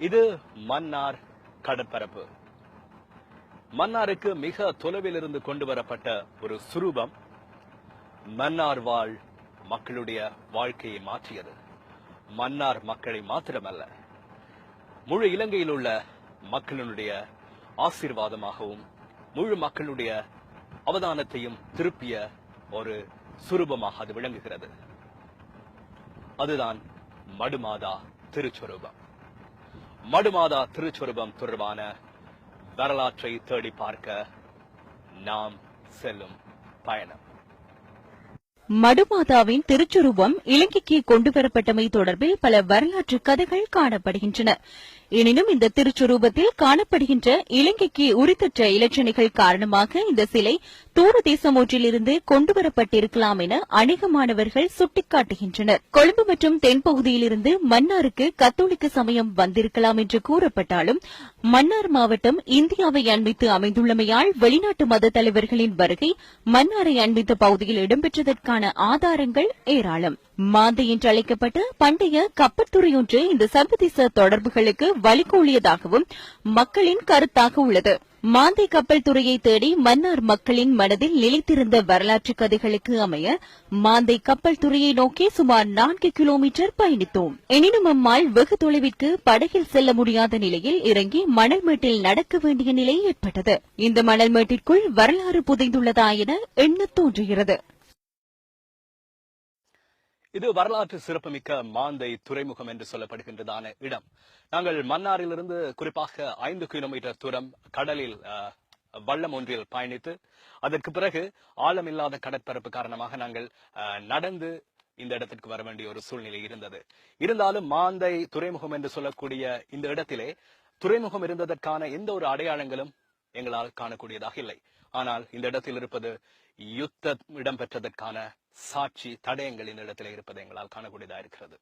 இது மன்னார் கடற்பரப்பு. மன்னாருக்கு மிக தொலைவில் இருந்து கொண்டு வரப்பட்ட ஒரு சுரூபம் மன்னார் வாழ் மக்களுடைய வாழ்க்கையை மாற்றியது. மன்னார் மக்களை மாத்திரமல்ல, முழு இலங்கையில் உள்ள மக்களுடைய ஆசீர்வாதமாகவும் முழு மக்களுடைய அவதானத்தையும் திருப்பிய ஒரு சுரூபமாக அது விளங்குகிறது. அதுதான் மடுமாதா திருச்சொரூபம். மடுமாதா திருச்சொரூபம் தொடர்பான வரலாற்றை தேடி பார்க்க நாம் செல்லும் பயணம். மடுமாதாவின் திருச்சுரூபம் இலங்கைக்கு கொண்டுவரப்பட்டமை தொடர்பில் பல வரலாற்று கதைகள் காணப்படுகின்றன. எனினும் இந்த திருச்சுரூபத்தில் காணப்படுகின்ற இலங்கைக்கு உரித்தற்ற இலட்சணைகள் காரணமாக இந்த சிலை தூர தேசம் ஒன்றிலிருந்து கொண்டுவரப்பட்டிருக்கலாம் என அநேகமானவர்கள் சுட்டிக்காட்டுகின்றனர். கொழும்பு மற்றும் தென்பகுதியிலிருந்து மன்னாருக்கு கத்தோலிக்க சமயம் வந்திருக்கலாம் என்று கூறப்பட்டாலும் மன்னார் மாவட்டம் இந்தியாவை அண்மித்து அமைந்துள்ளமையால் வெளிநாட்டு மத தலைவர்களின் வருகை மன்னாரை அண்மித்த பகுதியில் இடம்பெற்றதற்கான ஆதாரங்கள் ஏராளம். மாந்தை என்று அழைக்கப்பட்ட பண்டைய கப்பற்துறையொன்று இந்த சர்வதேச தொடர்புகளுக்கு வழிகோலியதாகவும் மக்களின் கருத்தாக உள்ளது. மாந்தை கப்பல் துறையை தேடி மன்னார் மக்களின் மனதில் நிலைத்திருந்த வரலாற்று கதைகளுக்கு அமைய மாந்தை கப்பல் துறையை நோக்கி சுமார் 4 கிலோமீட்டர் பயணித்தோம். எனினும் அம்மாள் வெகு தொலைவிற்கு படகில் செல்ல முடியாத நிலையில் இறங்கி மணல்மேட்டில் நடக்க வேண்டிய நிலை ஏற்பட்டது. இந்த மணல்மேட்டிற்குள் வரலாறு புதைந்துள்ளதா என எண்ண தோன்றுகிறது. இது வரலாற்று சிறப்புமிக்க மாந்தை துறைமுகம் என்று சொல்லப்படுகின்றதான இடம். நாங்கள் மன்னாரிலிருந்து குறிப்பாக 5 கிலோமீட்டர் தூரம் கடலில் வள்ளம் ஒன்றில் பயணித்து அதற்கு பிறகு ஆழமில்லாத கடற்பரப்பு காரணமாக நாங்கள் நடந்து இந்த இடத்திற்கு வர வேண்டிய ஒரு சூழ்நிலை இருந்தது. இருந்தாலும் மாந்தை துறைமுகம் என்று சொல்லக்கூடிய இந்த இடத்திலே துறைமுகம் இருந்ததற்கான எந்த ஒரு அடையாளங்களும் எங்களால் காணக்கூடியதாக இல்லை. ஆனால் இந்த இடத்தில் இருப்பது யுத்தம் இடம்பெற்றதற்கான சாட்சி தடயங்கள் இந்த இடத்துல இருப்பதை எங்களால் காணக்கூடியதாக இருக்கிறது.